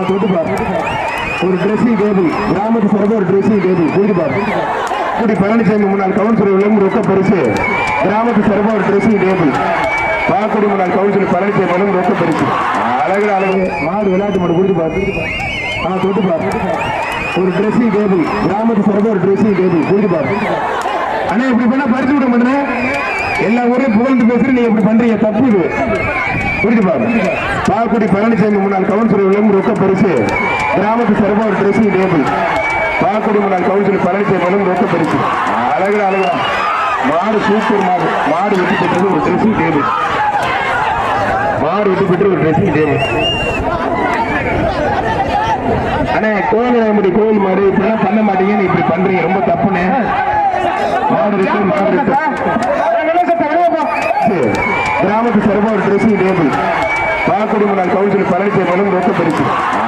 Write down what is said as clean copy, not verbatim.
தொட்டுப்பார். ஒரு dressing table கிராமத்து சார்பாக ஒரு ட்ரெஸ்ஸிங் டேபிள் கூடிப்பார். கூடி பழனிசாமி முன்னாள் கவுன்சிலர் விளம்பரம் ரொக்க பரிசு கிராமத்து சார்பாக ஒரு ட்ரெஸ்ஸிங் டேபிள். பாக்குடி முன்னாள் கவுன்சிலர் பழனிசாமி விளம்பரம் ரொக்க பரிசு. அழகு அழகு மாடு விளையாட்டு மாடு கூடிப்பார். தொட்டுப்பார். ஒரு ட்ரெஸ்ஸிங் டேபிள் கிராமத்து சார்பாக ஒரு ட்ரெஸ்ஸிங் டேபிள் கூடிப்பார். அண்ணா இப்படி பண்ணா பறிச்சு விட மாட்டேன். எல்லா ஊரையும் புகழ்ந்து பேசுறது நீங்க இப்படி பண்றீங்க, தப்பு இது. புரிஞ்சு பாருங்க. பாக்குடி பழனிசாமி முன்னாள் கவுன்சிலர் விளம்பரம் ரொக்க பரிசு கிராமத்து சார்பாக ஒரு ட்ரெஸ்ஸிங் டேபிள். பாக்குடி முன்னாள் கவுன்சிலர் பழனிசாமி விளம்பரம் ரொக்க பரிசு. அழகு அழகா மாடு சூப்பர் மாடு. மாடு வெட்டி பெற்றது ஒரு ட்ரெஸ்ஸிங் டேபிள். மாடு வெட்டி பெற்று ஒரு ட்ரெஸ்ஸிங் டேபிள். அண்ணே கோயில் கோயில் மாடு இப்படிலாம் பண்ண மாட்டீங்கன்னு இப்படி பண்றீங்க, ரொம்ப தப்புன்னு. மாடு இருக்கு மாடு இருக்கு. கிராமத்து சார்பாக ஒரு ட்ரெஸ்ஸிங் டேபிள். பாக்குடி முன்னாள் கவுன்சிலர் பழனிசாமி ரொக்க பரிசு.